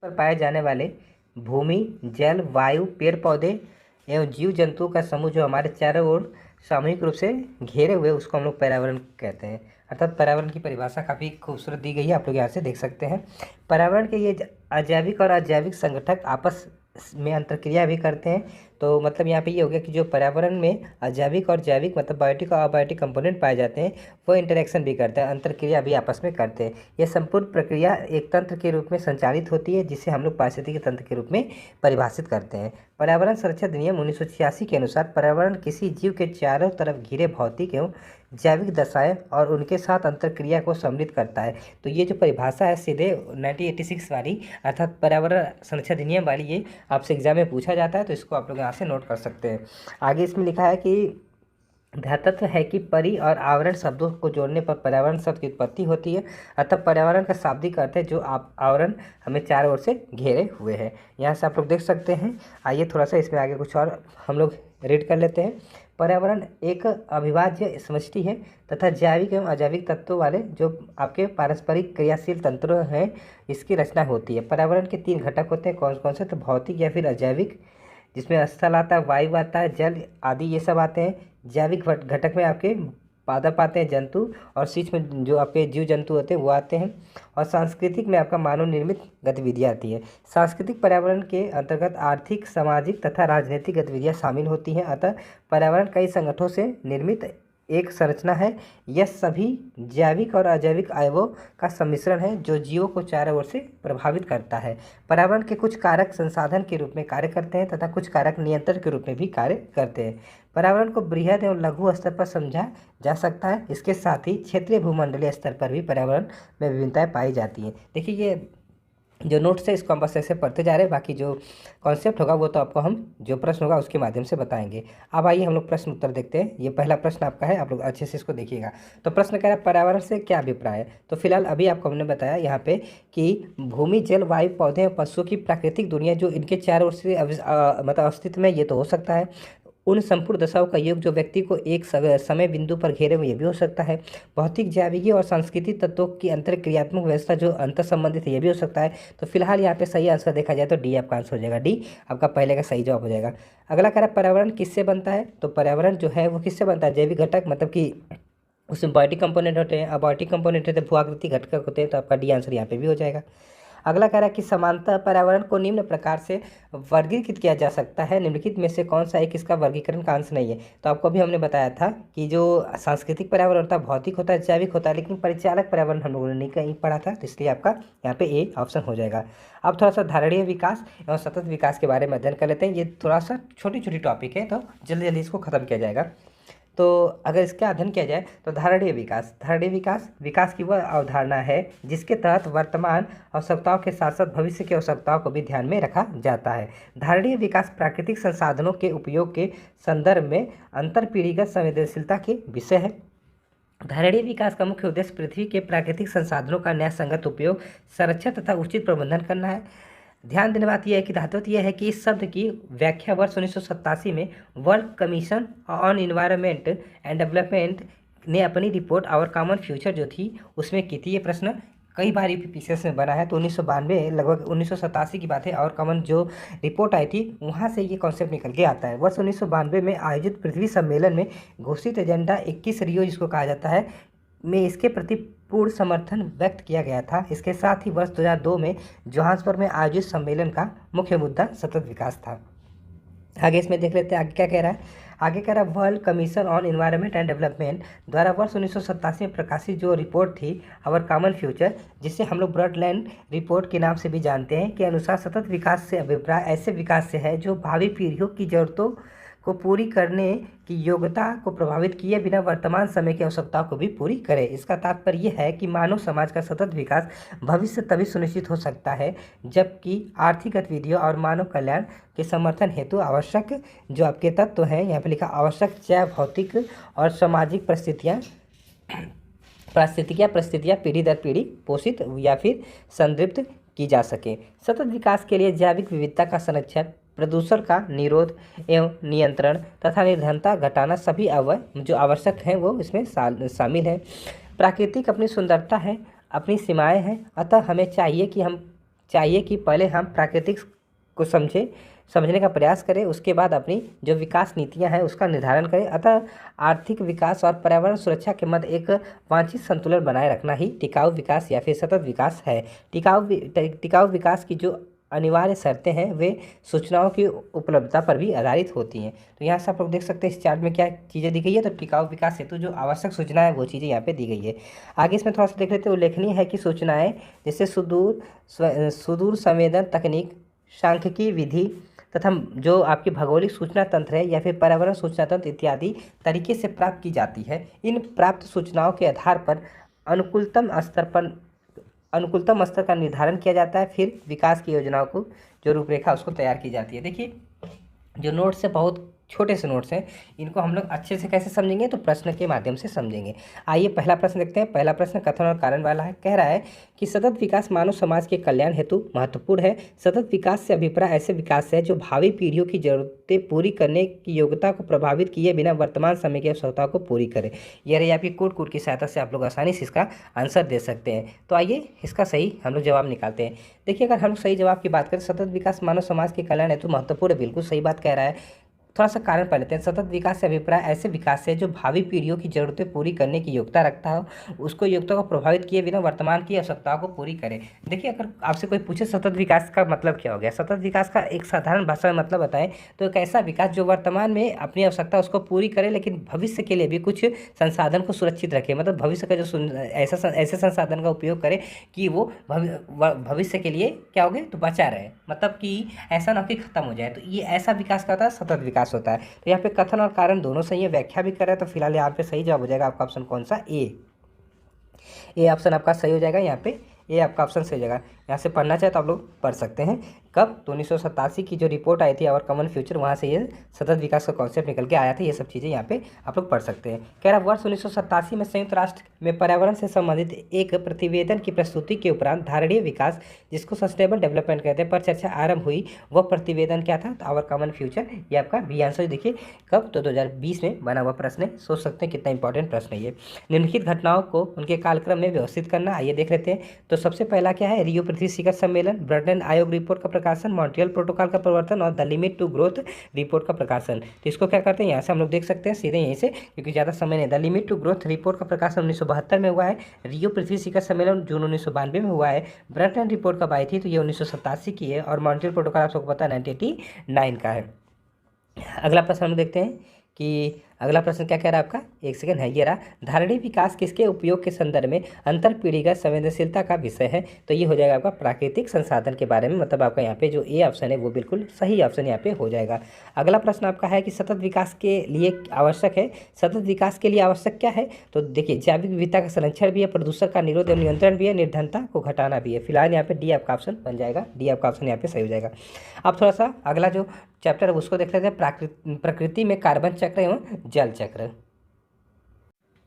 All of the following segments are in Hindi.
पर पाए जाने वाले भूमि, जल, वायु, पेड़ पौधे एवं जीव जंतुओं का समूह जो हमारे चारों ओर सामूहिक रूप से घेरे हुए उसको हम लोग पर्यावरण कहते हैं। अर्थात पर्यावरण की परिभाषा काफ़ी खूबसूरत दी गई है, आप लोग यहाँ से देख सकते हैं। पर्यावरण के ये अजैविक और अजैविक संगठक आपस में अंतरक्रिया भी करते हैं। तो मतलब यहाँ पे ये हो गया कि जो पर्यावरण में अजैविक और जैविक मतलब बायोटिक और अबायोटिक कंपोनेंट पाए जाते हैं वो इंटरेक्शन भी करते हैं, अंतरक्रिया भी आपस में करते हैं। यह संपूर्ण प्रक्रिया एक तंत्र के रूप में संचालित होती है जिसे हम लोग पारिस्थितिकी तंत्र के रूप में परिभाषित करते हैं। पर्यावरण संरक्षण अधिनियम 1986 के अनुसार पर्यावरण किसी जीव के चारों तरफ घिरे भौतिक एवं जैविक दशाएं और उनके साथ अंतरक्रिया को सम्मिलित करता है। तो ये जो परिभाषा है सीधे 1986 वाली अर्थात पर्यावरण संरक्षण अधिनियम वाली, ये आपसे एग्जाम में पूछा जाता है, तो इसको आप लोग यहाँ से नोट कर सकते हैं। आगे इसमें लिखा है कि धातत्व है कि परि और आवरण शब्दों को जोड़ने पर पर्यावरण शब्द की उत्पत्ति होती है। अतः पर्यावरण का शाब्दिक अर्थ है जो आवरण हमें चारों ओर से घेरे हुए है। यहाँ से आप लोग देख सकते हैं। आइए थोड़ा सा इसमें आगे कुछ और हम लोग रीड कर लेते हैं। पर्यावरण एक अविभाज्य समष्टि है तथा जैविक एवं अजैविक तत्वों वाले जो आपके पारस्परिक क्रियाशील तंत्रों हैं इसकी रचना होती है। पर्यावरण के 3 घटक होते हैं, कौन कौन से? तो भौतिक या फिर अजैविक, जिसमें स्थल आता है, वायु आता है, जल आदि ये सब आते हैं। जैविक घटक में आपके पादप आते हैं, जंतु, और शीर्ष में जो आपके जीव जंतु होते हैं वो आते हैं। और सांस्कृतिक में आपका मानव निर्मित गतिविधियाँ आती है। सांस्कृतिक पर्यावरण के अंतर्गत आर्थिक, सामाजिक तथा राजनीतिक गतिविधियाँ शामिल होती हैं। अतः पर्यावरण कई संगठनों से निर्मित एक संरचना है। यह सभी जैविक और अजैविक अवयवों का सम्मिश्रण है जो जीवों को चारों ओर से प्रभावित करता है। पर्यावरण के कुछ कारक संसाधन के रूप में कार्य करते हैं तथा कुछ कारक नियंत्रण के रूप में भी कार्य करते हैं। पर्यावरण को बृहद एवं लघु स्तर पर समझा जा सकता है। इसके साथ ही क्षेत्रीय भूमंडलीय स्तर पर भी पर्यावरण में विभिन्नताएं पाई जाती हैं। देखिए ये जो नोट्स है इसको हम बस ऐसे पढ़ते जा रहे हैं, बाकी जो कॉन्सेप्ट होगा वो तो आपको हम जो प्रश्न होगा उसके माध्यम से बताएंगे। अब आइए हम लोग प्रश्न उत्तर देखते हैं। ये पहला प्रश्न आपका है, आप लोग अच्छे से इसको देखिएगा। तो प्रश्न कह रहा है पर्यावरण से क्या अभिप्राय है? तो फिलहाल अभी आपको हमने बताया यहाँ पे कि भूमि, जल, वायु, पौधे और पशुओं की प्राकृतिक दुनिया जो इनके चारों ओर से मतलब अस्तित्व में ये तो हो सकता है। उन संपूर्ण दशाओं का योग जो व्यक्ति को एक समय बिंदु पर घेरे हुए ये भी हो सकता है। भौतिक, जैविकी और सांस्कृतिक तत्वों की अंतरक्रियात्मक व्यवस्था जो अंतर संबंधित है ये भी हो सकता है। तो फिलहाल यहाँ पे सही आंसर देखा जाए तो डी आपका आंसर हो जाएगा। डी आपका पहले का सही जवाब हो जाएगा। अगला कह रहा है पर्यावरण किससे बनता है? तो पर्यावरण जो है वो किससे बनता है? जैविक घटक, मतलब कि उसमें बायोटिक कंपोनेंट होते हैं, अबायोटिक कंपोनेंट होते हैं, भू-आकृति घटक होते हैं। तो आपका डी आंसर यहाँ पे भी हो जाएगा। अगला कह रहा है कि समानता पर्यावरण को निम्न प्रकार से वर्गीकृत किया जा सकता है, निम्नलिखित में से कौन सा एक इसका वर्गीकरण का अंश नहीं है? तो आपको अभी हमने बताया था कि जो सांस्कृतिक पर्यावरण होता है, भौतिक होता है, जैविक होता है, लेकिन परिचालक पर्यावरण हम लोगों ने नहीं कहीं पढ़ा था, तो इसलिए आपका यहाँ पे ए ऑप्शन हो जाएगा। अब थोड़ा सा धारणीय विकास एवं सतत विकास के बारे में अध्ययन कर लेते हैं। ये थोड़ा सा छोटी छोटी टॉपिक है तो जल्दी जल्दी इसको खत्म किया जाएगा। तो अगर इसका अध्ययन किया जाए तो धारणीय विकास विकास की वह अवधारणा है जिसके तहत वर्तमान आवश्यकताओं के साथ साथ भविष्य की आवश्यकताओं को भी ध्यान में रखा जाता है। धारणीय विकास प्राकृतिक संसाधनों के उपयोग के संदर्भ में अंतरपीढ़ीगत संवेदनशीलता के विषय है। धारणीय विकास का मुख्य उद्देश्य पृथ्वी के प्राकृतिक संसाधनों का न्याय संगत उपयोग, संरक्षण तथा उचित प्रबंधन करना है। ध्यान देने बात यह है कि धातुत यह है कि इस शब्द की व्याख्या वर्ष 1987 में world commission on environment and development ने अपनी रिपोर्ट आवर कॉमन फ्यूचर जो थी उसमें की थी। ये प्रश्न कई बार पीसीएस में बना है। तो 1992 लगभग 1987 की बात है, और कॉमन जो रिपोर्ट आई थी वहाँ से ये कॉन्सेप्ट निकल के आता है। वर्ष 1992 में आयोजित पृथ्वी सम्मेलन में घोषित एजेंडा 21 रियो जिसको कहा जाता है में इसके प्रति पूर्ण समर्थन व्यक्त किया गया था। इसके साथ ही वर्ष 2002 में जोहान्सबर्ग में आयोजित सम्मेलन का मुख्य मुद्दा सतत विकास था। आगे इसमें देख लेते हैं आगे क्या कह रहा है। आगे कह रहा है world commission on environment and development द्वारा वर्ष 1987 में प्रकाशित जो रिपोर्ट थी आवर कॉमन फ्यूचर, जिसे हम लोग ब्रॉडलैंड रिपोर्ट के नाम से भी जानते हैं, के अनुसार सतत विकास से अभिप्राय ऐसे विकास से है जो भावी पीढ़ियों की जरूरतों को पूरी करने की योग्यता को प्रभावित किए बिना वर्तमान समय की आवश्यकताओं को भी पूरी करे। इसका तात्पर्य यह है कि मानव समाज का सतत विकास भविष्य तभी सुनिश्चित हो सकता है जबकि आर्थिक गतिविधियों और मानव कल्याण के समर्थन हेतु आवश्यक जो आपके तत्व हैं, यहाँ पे लिखा आवश्यक जैव भौतिक और सामाजिक परिस्थितियाँ पीढ़ी दर पीढ़ी पोषित या फिर संतृप्त की जा सके। सतत विकास के लिए जैविक विविधता का संरक्षण, प्रदूषण का निरोध एवं नियंत्रण तथा निर्धनता घटाना सभी जो आवश्यक हैं वो इसमें शामिल है। प्राकृतिक अपनी सुंदरता है, अपनी सीमाएं हैं, अतः हमें चाहिए कि हम चाहिए कि पहले हम प्राकृतिक को समझने का प्रयास करें, उसके बाद अपनी जो विकास नीतियां हैं उसका निर्धारण करें। अतः आर्थिक विकास और पर्यावरण सुरक्षा के मध्य एक वांछित संतुलन बनाए रखना ही टिकाऊ विकास या फिर सतत विकास है। टिकाऊ विकास की जो अनिवार्य शर्तें हैं वे सूचनाओं की उपलब्धता पर भी आधारित होती हैं। तो यहाँ से आप लोग देख सकते हैं इस चार्ट में क्या चीज़ें दी गई है। तो टिकाऊ विकास हेतु जो आवश्यक सूचना है वो चीज़ें यहाँ पे दी गई है। आगे इसमें थोड़ा सा देख लेते हैं। उल्लेखनीय है कि सूचनाएं जैसे सुदूर संवेदन तकनीक, सांख्यिकी विधि तथा जो आपकी भौगोलिक सूचना तंत्र है या फिर पर्यावरण सूचना तंत्र इत्यादि तरीके से प्राप्त की जाती है। इन प्राप्त सूचनाओं के आधार पर अनुकूलतम स्तर का निर्धारण किया जाता है। फिर विकास की योजनाओं को जो रूपरेखा उसको तैयार की जाती है। देखिए जो नोट्स है बहुत छोटे से नोट्स हैं, इनको हम लोग अच्छे से कैसे समझेंगे तो प्रश्न के माध्यम से समझेंगे। आइए पहला प्रश्न देखते हैं। पहला प्रश्न कथन और कारण वाला है। कह रहा है कि सतत विकास मानव समाज के कल्याण हेतु महत्वपूर्ण है। सतत विकास से अभिप्राय ऐसे विकास है जो भावी पीढ़ियों की जरूरतें पूरी करने की योग्यता को प्रभावित किए बिना वर्तमान समय की आवश्यकताओं को पूरी करे। यह रही आपकी कोड की सहायता से आप लोग आसानी से इसका आंसर दे सकते हैं। तो आइए इसका सही हम लोग जवाब निकालते हैं। देखिए अगर हम सही जवाब की बात करें, सतत विकास मानव समाज के कल्याण हेतु महत्वपूर्ण, बिल्कुल सही बात कह रहा है। थोड़ा सा कारण पढ़ लेते हैं। सतत विकास से अभिप्राय ऐसे विकास है जो भावी पीढ़ियों की जरूरतें पूरी करने की योग्यता रखता हो, उसको योग्यता को प्रभावित किए बिना वर्तमान की आवश्यकताओं को पूरी करे। देखिए अगर आपसे कोई पूछे सतत विकास का मतलब क्या हो गया, सतत विकास का एक साधारण भाषा में मतलब बताएं तो एक ऐसा विकास जो वर्तमान में अपनी आवश्यकता उसको पूरी करे लेकिन भविष्य के लिए भी कुछ संसाधन को सुरक्षित रखे। मतलब भविष्य का जो ऐसे संसाधन का उपयोग करे कि वो भविष्य के लिए क्या हो गए तो बचा रहे, मतलब कि ऐसा ना हो कि खत्म हो जाए। तो ये ऐसा विकास का होता है सतत विकास होता है। तो यहाँ पे कथन और कारण दोनों सही है, व्याख्या भी कर रहे हैं। तो फिलहाल यहाँ पे सही जवाब हो जाएगा आपका ऑप्शन कौन सा, ए ऑप्शन आपका सही हो जाएगा। यहाँ पे ये आपका ऑप्शन सही हो जाएगा। यहाँ से पढ़ना चाहे तो आप लोग पढ़ सकते हैं। कब तो 1987 की जो रिपोर्ट आई थी आवर कॉमन फ्यूचर, वहाँ से ये सतत विकास का कॉन्सेप्ट निकल के आया था। ये सब चीज़ें यहाँ पे आप लोग पढ़ सकते हैं। कह रहा वर्ष 1987 में संयुक्त राष्ट्र में पर्यावरण से संबंधित एक प्रतिवेदन की प्रस्तुति के उपरांत धारणीय विकास, जिसको सस्टेनेबल डेवलपमेंट कहते हैं, पर चर्चा आरंभ हुई। वह प्रतिवेदन क्या था, तो आवर कॉमन फ्यूचर। ये आपका बी आंसर देखिए कब तो 2020 में बना हुआ प्रश्न है। सोच सकते हैं कितना इंपॉर्टेंट प्रश्न है ये। निम्नलिखित घटनाओं को उनके कालक्रम में व्यवस्थित करना, आइए देख लेते हैं। तो सबसे पहला क्या है, रियो पृथ्वी शिखर सम्मेलन, ब्रंटन आयोग रिपोर्ट का प्रकाशन, मॉन्ट्रियल प्रोटोकॉल का प्रवर्तन और the limit to growth report का प्रकाशन। तो इसको क्या करते हैं, यहाँ से हम लोग देख सकते हैं सीधे यहीं से, क्योंकि ज़्यादा समय नहीं। The limit to growth report का प्रकाशन 1972 में हुआ है। रियो पृथ्वी शिखर सम्मेलन जून 1992 में हुआ है। ब्रंटन रिपोर्ट कब आई थी, तो ये 1987 की है। और मॉन्ट्रियल प्रोटोकॉल आप सबको पता है 1989 का है। अगला प्रश्न हम देखते हैं कि अगला प्रश्न क्या कह रहा है आपका, एक सेकंड है ये रहा। धारणीय विकास किसके उपयोग के संदर्भ में अंतर पीढ़ीगत संवेदनशीलता का विषय है, तो ये हो जाएगा आपका प्राकृतिक संसाधन के बारे में। मतलब आपका यहाँ पे जो ए ऑप्शन है वो बिल्कुल सही ऑप्शन यहाँ पे हो जाएगा। अगला प्रश्न आपका है कि सतत विकास के लिए आवश्यक है, सतत विकास के लिए आवश्यक क्या है, तो देखिए जैविक विविधता का संरक्षण भी है, प्रदूषण का निरोध एवं नियंत्रण भी है, निर्धनता को घटाना भी है। फिलहाल यहाँ पे डी आपका ऑप्शन बन जाएगा, डी आपका ऑप्शन यहाँ पे सही हो जाएगा। अब थोड़ा सा अगला जो चैप्टर है उसको देख लेते हैं, प्रकृति में कार्बन चक्र एवं जल चक्र।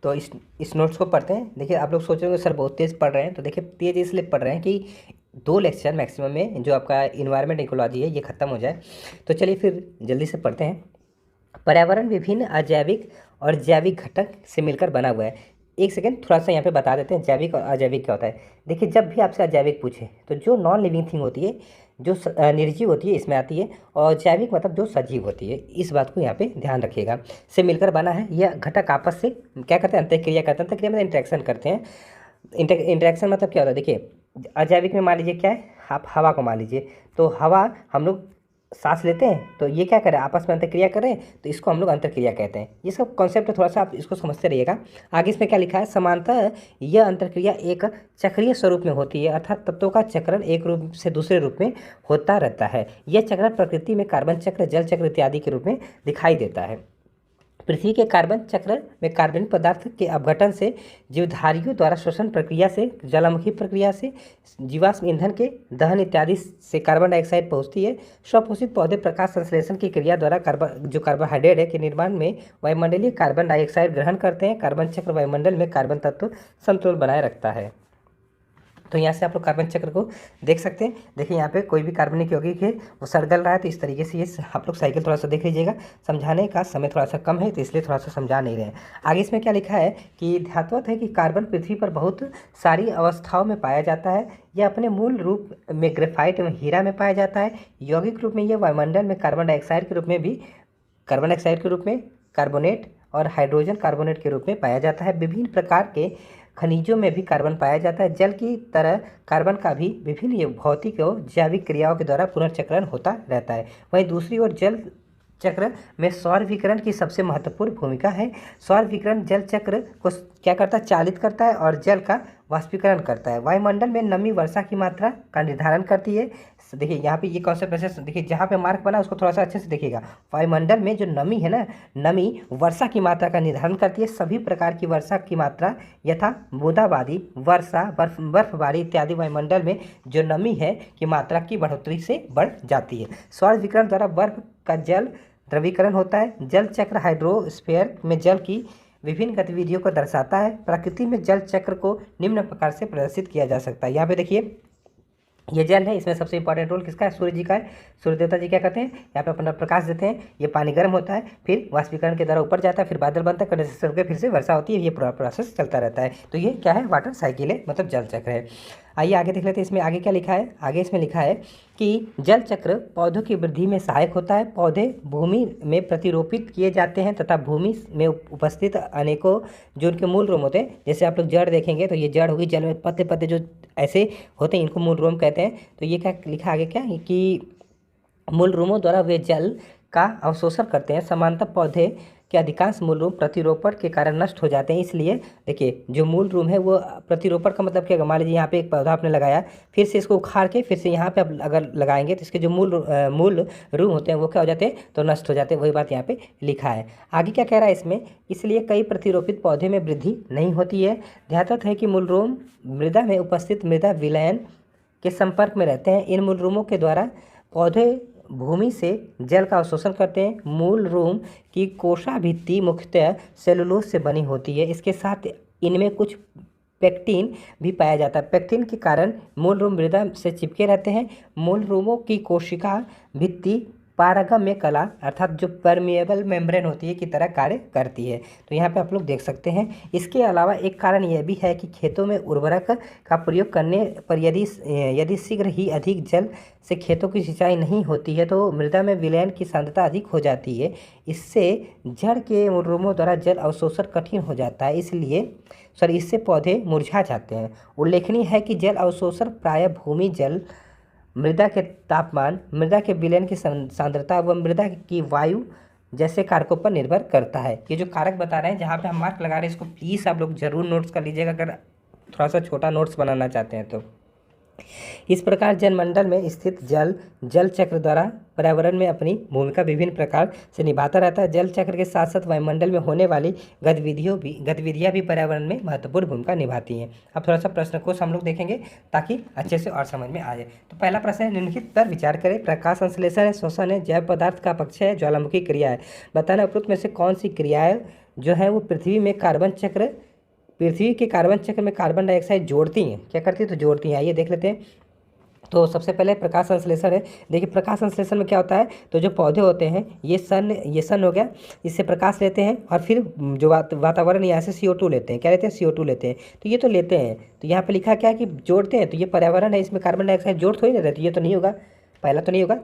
तो इस नोट्स को पढ़ते हैं। देखिए आप लोग सोच रहे हो सर बहुत तेज़ पढ़ रहे हैं, तो देखिए तेज़ इसलिए पढ़ रहे हैं कि 2 लेक्चर मैक्सिमम में जो आपका इन्वायरमेंट इकोलॉजी है ये खत्म हो जाए। तो चलिए फिर जल्दी से पढ़ते हैं। पर्यावरण विभिन्न अजैविक और जैविक घटक से मिलकर बना हुआ है। एक सेकेंड थोड़ा सा यहाँ पे बता देते हैं जैविक और अजैविक क्या होता है। देखिए जब भी आपसे अजैविक पूछे तो जो नॉन लिविंग थिंग होती है, जो निर्जीव होती है इसमें आती है, और जैविक मतलब जो सजीव होती है। इस बात को यहाँ पे ध्यान रखिएगा। से मिलकर बना है। यह घटक आपस से क्या करते हैं, अंतःक्रिया करते हैं। अंतःक्रिया मतलब इंटरेक्शन करते हैं। इंटरेक्शन मतलब क्या होता है, देखिए अजैविक में मान लीजिए क्या है, आप हवा को मान लीजिए, तो हवा हम लोग सांस लेते हैं तो ये क्या करें, आपस में अंतर्क्रिया कर रहे हैं, तो इसको हम लोग अंतर्क्रिया कहते हैं। ये सब कॉन्सेप्ट थोड़ा सा आप इसको समझते रहिएगा। आगे इसमें क्या लिखा है, समानतः यह अंतर्क्रिया एक चक्रीय स्वरूप में होती है, अर्थात तत्वों का चक्रण एक रूप से दूसरे रूप में होता रहता है। यह चक्रण प्रकृति में कार्बन चक्र, जल चक्र इत्यादि के रूप में दिखाई देता है। पृथ्वी के कार्बन चक्र में कार्बनिक पदार्थ के अपघटन से, जीवधारियों द्वारा श्वसन प्रक्रिया से, ज्वालामुखी प्रक्रिया से, जीवाश्म ईंधन के दहन इत्यादि से कार्बन डाइऑक्साइड पहुँचती है। स्वपोषित पौधे प्रकाश संश्लेषण की क्रिया द्वारा कार्बोहाइड्रेट है के निर्माण में वायुमंडलीय कार्बन डाइऑक्साइड ग्रहण करते हैं। कार्बन चक्र वायुमंडल में कार्बन तत्व संतुलन बनाए रखता है। तो यहाँ से आप लोग कार्बन चक्र को देख सकते हैं। देखिए यहाँ पे कोई भी कार्बनिक यौगिक है वो सड़गल रहा है, तो इस तरीके से ये आप लोग साइकिल थोड़ा सा देख लीजिएगा। समझाने का समय थोड़ा सा कम है तो इसलिए थोड़ा सा समझा नहीं रहे हैं। आगे इसमें क्या लिखा है कि ध्यातवत है कि कार्बन पृथ्वी पर बहुत सारी अवस्थाओं में पाया जाता है। यह अपने मूल रूप में ग्रेफाइट एवं हीरा में पाया जाता है। यौगिक रूप में यह वायुमंडल में कार्बन डाइऑक्साइड के रूप में भी कार्बन डाइऑक्साइड के रूप में, कार्बोनेट और हाइड्रोजन कार्बोनेट के रूप में पाया जाता है। विभिन्न प्रकार के खनिजों में भी कार्बन पाया जाता है। जल की तरह कार्बन का भी विभिन्न भौतिक और जैविक क्रियाओं के द्वारा पुनर्चक्रण होता रहता है। वहीं दूसरी ओर जल चक्र में सौर विकिरण की सबसे महत्वपूर्ण भूमिका है। सौर विकिरण जल चक्र को क्या करता है, चालित करता है और जल का वाष्पीकरण करता है। वायुमंडल में नमी वर्षा की मात्रा का निर्धारण करती है। देखिए यहाँ पे ये कॉन्सेप्ट ऐसे देखिए, जहाँ पे मार्क बना उसको थोड़ा सा अच्छे से देखिएगा। वायुमंडल में जो नमी है ना, नमी वर्षा की मात्रा का निर्धारण करती है। सभी प्रकार की वर्षा की मात्रा यथा बूंदाबांदी, वर्षा, बर्फबारी इत्यादि वायुमंडल में जो नमी है की मात्रा की बढ़ोतरी से बढ़ जाती है। सौर विकिरण द्वारा बर्फ का जल द्रवीकरण होता है। जल चक्र हाइड्रोस्फीयर में जल की विभिन्न गतिविधियों को दर्शाता है। प्रकृति में जल चक्र को निम्न प्रकार से प्रदर्शित किया जा सकता है। यहाँ पे देखिए ये जल है, इसमें सबसे इंपॉर्टेंट रोल किसका है, सूर्य जी का है। सूर्य देवता जी क्या करते हैं, यहाँ पे अपना प्रकाश देते हैं। ये पानी गर्म होता है, फिर वाष्पीकरण के द्वारा ऊपर जाता है, फिर बादल बनता है, कंडेंसेशन होकर फिर से वर्षा होती है। ये पूरा प्रोसेस चलता रहता है। तो ये क्या है, वाटर साइकिल है, मतलब जल चक्र है। आइए आगे देख लेते हैं इसमें आगे क्या लिखा है। आगे इसमें लिखा है कि जल चक्र पौधों की वृद्धि में सहायक होता है। पौधे भूमि में प्रतिरोपित किए जाते हैं तथा भूमि में उपस्थित अनेकों जो उनके मूल रोम होते हैं, जैसे आप लोग जड़ देखेंगे तो ये जड़ होगी, जल में पत्ते पत्ते जो ऐसे होते हैं इनको मूल रोम कहते हैं। तो ये क्या लिखा आगे क्या है कि मूल रोमों द्वारा वे जल का अवशोषण करते हैं। समानतः पौधे के अधिकांश मूल रूम प्रतिरोपण के कारण नष्ट हो जाते हैं। इसलिए देखिए जो मूल रूम है वो प्रतिरोपण का मतलब क्या, मान लीजिए यहाँ पे एक पौधा आपने लगाया, फिर से इसको उखाड़ के फिर से यहाँ पे आप अगर लगाएंगे तो इसके जो मूल रूम होते हैं वो क्या हो जाते हैं, तो नष्ट हो जाते हैं। वही बात यहाँ पे लिखा है। आगे क्या कह रहा है इसमें, इसलिए कई प्रतिरोपित पौधे में वृद्धि नहीं होती है। ध्यातव्य है कि मूल रूम मृदा में उपस्थित मृदा विलयन के संपर्क में रहते हैं। इन मूल रूमों के द्वारा पौधे भूमि से जल का अवशोषण करते हैं। मूल रूम की कोशाभित्ति मुख्यतः सेलुलोज से बनी होती है। इसके साथ इनमें कुछ पेक्टिन भी पाया जाता है। पेक्टिन के कारण मूल रूम मृदा से चिपके रहते हैं। मूल रूमों की कोशिका भित्ति पारगम्य कला अर्थात जो परमिएबल मेम्ब्रेन होती है की तरह कार्य करती है। तो यहाँ पे आप लोग देख सकते हैं। इसके अलावा एक कारण यह भी है कि खेतों में उर्वरक का प्रयोग करने पर यदि शीघ्र ही अधिक जल से खेतों की सिंचाई नहीं होती है तो मृदा में विलयन की सांद्रता अधिक हो जाती है। इससे जड़ के रूमों द्वारा जल अवशोषण कठिन हो जाता है, इससे पौधे मुरझा जाते हैं। उल्लेखनीय है कि जल अवशोषण प्रायः भूमि जल, मृदा के तापमान, मृदा के विलयन की सांद्रता व मृदा की वायु जैसे कारकों पर निर्भर करता है। ये जो कारक बता रहे हैं जहाँ पे हम मार्क लगा रहे हैं इसको प्लीज़ आप लोग जरूर नोट्स कर लीजिएगा, अगर थोड़ा सा छोटा नोट्स बनाना चाहते हैं तो। इस प्रकार जनमंडल में स्थित जल चक्र द्वारा पर्यावरण में अपनी भूमिका विभिन्न प्रकार से निभाता रहता है। जल चक्र के साथ साथ वायुमंडल में होने वाली गतिविधियाँ भी पर्यावरण में महत्वपूर्ण भूमिका निभाती हैं। अब थोड़ा सा प्रश्न को हम लोग देखेंगे ताकि अच्छे से और समझ में आ जाए। तो पहला प्रश्न है, निम्नलिखित पर विचार करें। प्रकाश संश्लेषण है, श्वसन है, जैव पदार्थ का अपक्षय है, ज्वालामुखी क्रिया है। बताना उपरोक्त में से कौन सी क्रियाएं जो है वो पृथ्वी के कार्बन चक्र में कार्बन डाइऑक्साइड जोड़ती हैं, क्या करती है, तो जोड़ती हैं। आइए देख लेते हैं। तो सबसे पहले प्रकाश संश्लेषण है। देखिए प्रकाश संश्लेषण में क्या होता है, तो जो पौधे होते हैं ये सन हो गया, इससे प्रकाश लेते हैं और फिर जो वातावरण यहाँ से CO2 लेते हैं, क्या लेते हैं, CO2 लेते हैं। तो ये तो लेते हैं, तो यहाँ पे लिखा क्या है कि जोड़ते हैं, तो ये पर्यावरण है, इसमें कार्बन डाइऑक्साइड जोड़ थोड़ी नहीं रहती, ये तो नहीं होगा, पहला तो नहीं होगा।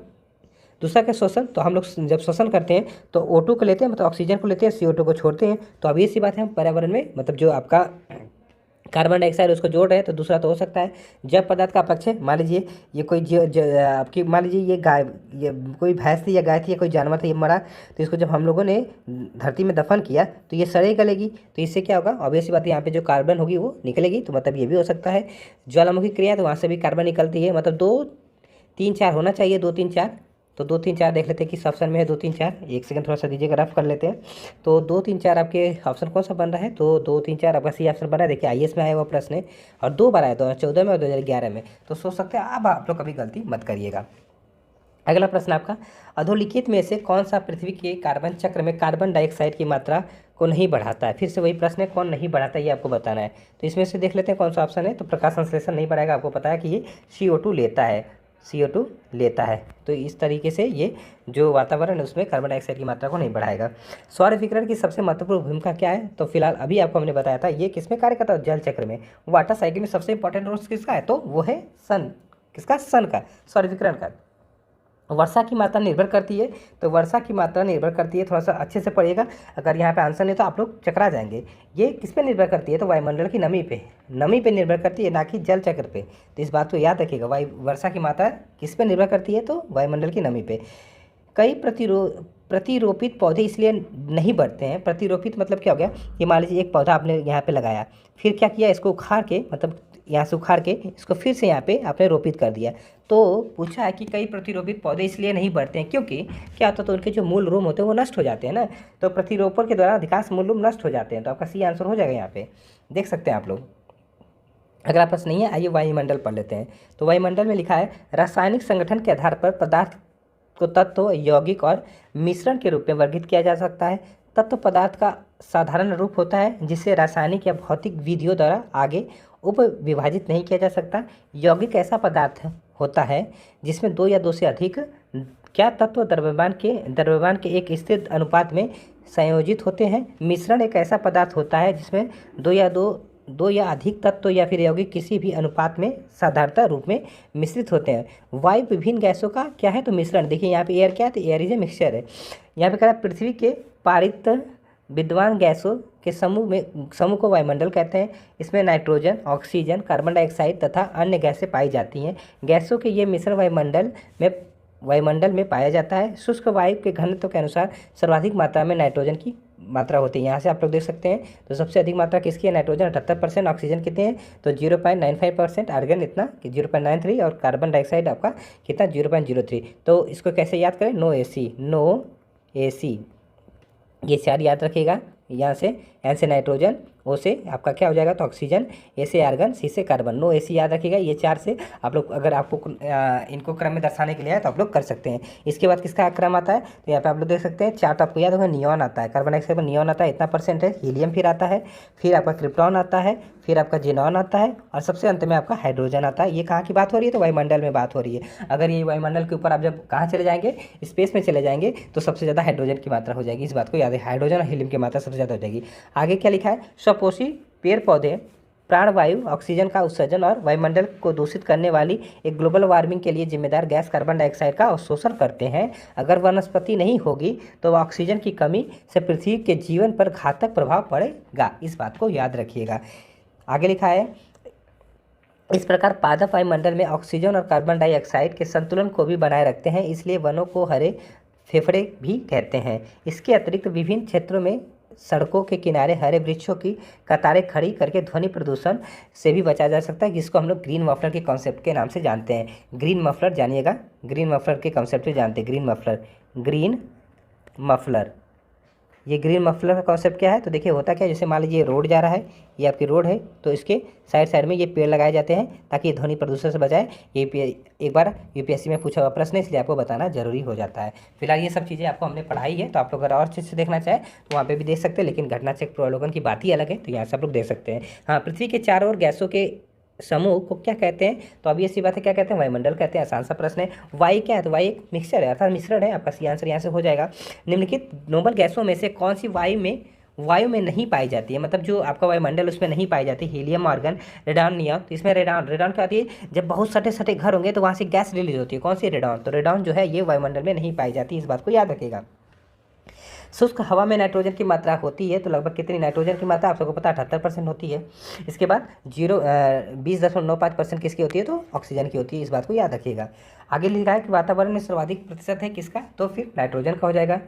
दूसरा क्या, श्वसन, तो हम लोग जब श्वसन करते हैं तो O2 को लेते हैं, मतलब ऑक्सीजन को लेते हैं, CO2 को छोड़ते हैं। तो अब ये सी बात है, हम पर्यावरण में मतलब जो आपका कार्बन डाइऑक्साइड उसको जोड़ रहे हैं, तो दूसरा तो हो सकता है जैव पदार्थ का अपक्ष है। मान लीजिए ये कोई आपकी मान लीजिए ये कोई भैंस थी या गाय थी या कोई जानवर था, ये मरा, तो इसको जब हम लोगों ने धरती में दफन किया तो ये सड़े गलेगी, तो इससे क्या होगा, ऑब्वियस बात है यहाँ पे जो कार्बन होगी वो निकलेगी, तो मतलब ये भी हो सकता है। ज्वालामुखी क्रिया, तो वहाँ से भी कार्बन निकलती है, मतलब 2 3 4 होना चाहिए, 2 3 4। तो 2 3 4 देख लेते हैं किस ऑप्शन में है 2 3 4। एक सेकंड थोड़ा सा दीजिएगा, रफ कर लेते हैं। तो 2 3 4 आपके ऑप्शन कौन सा बन रहा है, तो 2 3 4 आपका सी ऑप्शन बन रहा है। देखिए IAS में आया हुआ प्रश्न है और 2 बार आया 2014 में और 2011 में, तो सोच सकते हैं। अब आप लोग कभी गलती मत करिएगा। अगला प्रश्न आपका, अधोलिखित में से कौन सा पृथ्वी के कार्बन चक्र में कार्बन डाइऑक्साइड की मात्रा को नहीं बढ़ाता है? फिर से वही प्रश्न है, कौन नहीं बढ़ाता है ये आपको बताना है। तो इसमें से देख लेते हैं कौन सा ऑप्शन है। तो प्रकाश संश्लेषण नहीं बढ़ाएगा, आपको पता है कि ये CO2 लेता है, CO2 लेता है। तो इस तरीके से ये जो वातावरण है उसमें कार्बन डाइऑक्साइड की मात्रा को नहीं बढ़ाएगा। सौर विकिरण की सबसे महत्वपूर्ण भूमिका क्या है? तो फिलहाल अभी आपको हमने बताया था ये किसमें कार्य करता है, जल चक्र में। वाटर साइकिल में सबसे इंपॉर्टेंट रोल किसका है? तो वो है सन। किसका? सन का, सौर विकिरण का। वर्षा की मात्रा निर्भर करती है, तो वर्षा की मात्रा निर्भर करती है, थोड़ा सा अच्छे से पढ़िएगा, अगर यहाँ पे आंसर नहीं तो आप लोग चकरा जाएंगे। ये किस पे निर्भर करती है? तो वायुमंडल की नमी पे निर्भर करती है, ना कि जल चक्र पे। तो इस बात को याद रखिएगा, वर्षा की मात्रा किस पे निर्भर करती है? तो वायुमंडल की नमी पे। कई प्रतिरोपित पौधे इसलिए नहीं बढ़ते हैं। प्रतिरोपित मतलब क्या हो गया कि मान लीजिए एक पौधा आपने यहाँ पे लगाया, फिर क्या किया, इसको उखाड़ के, मतलब यहाँ से उखाड़ के इसको फिर से यहाँ पे आपने रोपित कर दिया। तो पूछा है कि कई प्रतिरोपित पौधे इसलिए नहीं बढ़ते हैं क्योंकि क्या होता है, तो उनके जो मूल रूम होते हैं वो नष्ट हो जाते हैं ना। तो प्रतिरोपण के द्वारा अधिकांश मूल रूम नष्ट हो जाते हैं। तो आपका सी आंसर हो जाएगा, यहाँ पे देख सकते हैं आप लोग। अगला प्रश्न नहीं है, आइए वायुमंडल पढ़ लेते हैं। तो वायुमंडल में लिखा है, रासायनिक संगठन के आधार पर पदार्थ को तत्व, यौगिक और मिश्रण के रूप में वर्गीकृत किया जा सकता है। तत्व पदार्थ का साधारण रूप होता है जिसे रासायनिक या भौतिक विधियों द्वारा आगे उप विभाजित नहीं किया जा सकता। यौगिक ऐसा पदार्थ होता है जिसमें दो या दो से अधिक क्या तत्व द्रव्यमान के एक स्थिर अनुपात में संयोजित होते हैं। मिश्रण एक ऐसा पदार्थ होता है जिसमें दो या अधिक तत्व या फिर यौगिक किसी भी अनुपात में साधारणतः रूप में मिश्रित होते हैं। वायु विभिन्न गैसों का क्या है? तो मिश्रण। देखिए यहाँ पे एयर क्या है? तो एयर इज ए मिक्सचर है। यहाँ पे कह रहा है पृथ्वी के पारित विद्वान गैसों के समूह को वायुमंडल कहते हैं। इसमें नाइट्रोजन, ऑक्सीजन, कार्बन डाइऑक्साइड तथा अन्य गैसें पाई जाती हैं। गैसों के ये मिश्रण वायुमंडल में पाया जाता है। शुष्क वायु के घनत्व के अनुसार सर्वाधिक मात्रा में नाइट्रोजन की मात्रा होती है। यहाँ से आप लोग देख सकते हैं। तो सबसे अधिक मात्रा किसकी है? नाइट्रोजन 78%, ऑक्सीजन कितने हैं? तो 0.95%, आर्गन इतना कि 0.93 और कार्बन डाइऑक्साइड आपका कितना? 0.03। तो इसको कैसे याद करें? नो AC, ये चार याद रखिएगा। यहाँ से एन से नाइट्रोजन, ओ से आपका क्या हो जाएगा? तो ऑक्सीजन, ए से आर्गन, सी से कार्बन। नो AC याद रखिएगा। ये चार से आप लोग, अगर आपको इनको क्रम में दर्शाने के लिए है तो आप लोग कर सकते हैं। इसके बाद किसका क्रम आता है? तो यहाँ पे आप लोग देख सकते हैं चार्ट, आपको याद होगा नियॉन आता है, कार्बन डाइऑक्साइड में नियॉन आता है, इतना परसेंट है। हीलियम फिर आता है, फिर आपका क्रिप्टॉन आता है, फिर आपका जेनॉन आता है और सबसे अंत में आपका हाइड्रोजन आता है। ये कहाँ की बात हो रही है? तो वायुमंडल में बात हो रही है। अगर ये वायुमंडल के ऊपर आप जब कहाँ चले जाएंगे, स्पेस में चले जाएंगे, तो सबसे ज़्यादा हाइड्रोजन की मात्रा हो जाएगी। इस बात को याद है, हाइड्रोजन और हीलियम की मात्रा सबसे ज़्यादा हो जाएगी। आगे क्या लिखा है? स्वपोषी पेड़ पौधे प्राणवायु, ऑक्सीजन का उत्सर्जन और वायुमंडल को दूषित करने वाली एक ग्लोबल वार्मिंग के लिए जिम्मेदार गैस कार्बन डाइऑक्साइड का अवशोषण करते हैं। अगर वनस्पति नहीं होगी तो ऑक्सीजन की कमी से पृथ्वी के जीवन पर घातक प्रभाव पड़ेगा। इस बात को याद रखिएगा। आगे लिखा है, इस प्रकार पादप वायुमंडल में ऑक्सीजन और कार्बन डाइऑक्साइड के संतुलन को भी बनाए रखते हैं, इसलिए वनों को हरे फेफड़े भी कहते हैं। इसके अतिरिक्त विभिन्न क्षेत्रों में सड़कों के किनारे हरे वृक्षों की कतारें खड़ी करके ध्वनि प्रदूषण से भी बचा जा सकता है, जिसको हम लोग ग्रीन मफलर के कॉन्सेप्ट के नाम से जानते हैं। ग्रीन मफलर जानिएगा, ग्रीन मफलर के कॉन्सेप्ट से जानते हैं। ग्रीन मफलर, ये ग्रीन मफलर का कॉन्सेप्ट क्या है? तो देखिए होता क्या है, जैसे मान लीजिए ये रोड जा रहा है, ये आपकी रोड है, तो इसके साइड में ये पेड़ लगाए जाते हैं ताकि ये ध्वनि प्रदूषण से बचाए। ये एक बार UPSC में पूछा हुआ प्रश्न है, इसलिए आपको बताना जरूरी हो जाता है। फिलहाल ये सब चीज़ें आपको हमने पढ़ाई है, तो आप लोग अगर और चीज़ से देखना चाहें तो वहाँ पे भी देख सकते हैं, लेकिन घटना चक्र अवलोकन की बात ही अलग है, तो यहाँ से आप लोग देख सकते हैं। हाँ, पृथ्वी के चारों ओर गैसों के समूह को क्या कहते हैं? तो अभी ऐसी बात है, क्या कहते हैं? वायुमंडल कहते हैं। आसान सा प्रश्न है। वायु क्या है? तो वायु एक मिक्सचर है, अर्थात मिश्रण है। आपका सी आंसर यहाँ से हो जाएगा। निम्नलिखित नोबल गैसों में से कौन सी वायु में नहीं पाई जाती है? मतलब जो आपका वायुमंडल उसमें नहीं पाई जाती। Helium, argon, radon, neon. तो इसमें रेडॉन क्या होती है? जब बहुत सटे घर होंगे तो वहाँ से गैस रिलीज होती है। कौन सी? रेडॉन। तो रेडॉन जो है ये वायुमंडल में नहीं पाई जाती, इस बात को याद रखिएगा। शुष्क हवा में नाइट्रोजन की मात्रा होती है, तो लगभग कितनी नाइट्रोजन की मात्रा? आप सबको पता है 78% होती है। इसके बाद 20.95% किसकी होती है? तो ऑक्सीजन की होती है, इस बात को याद रखिएगा। आगे लिखा है कि वातावरण में सर्वाधिक प्रतिशत है किसका? तो फिर नाइट्रोजन का हो जाएगा।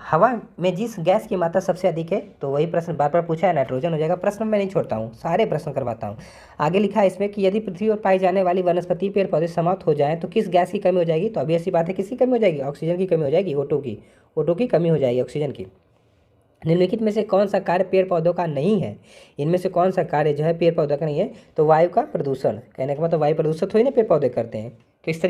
हवा में जिस गैस की मात्रा सबसे अधिक है, तो वही प्रश्न बार बार पूछा है, नाइट्रोजन हो जाएगा। प्रश्न मैं नहीं छोड़ता हूँ, सारे प्रश्न करवाता हूँ। आगे लिखा है इसमें कि यदि पृथ्वी पर पाई जाने वाली वनस्पति पेड़ पौधे समाप्त हो जाएं तो किस गैस की कमी हो जाएगी? तो अभी ऐसी बात है, किसकी कमी हो जाएगी? ऑक्सीजन की कमी हो जाएगी, O2 की कमी हो जाएगी, ऑक्सीजन की। निम्नलिखित में से कौन सा कार्य पेड़ पौधों का नहीं है? इनमें से कौन सा कार्य जो है पेड़ पौधों का नहीं है? तो वायु का प्रदूषण। कहने का मतलब वायु प्रदूषण थोड़ी ना पेड़ पौधे करते हैं। तो इस तरीके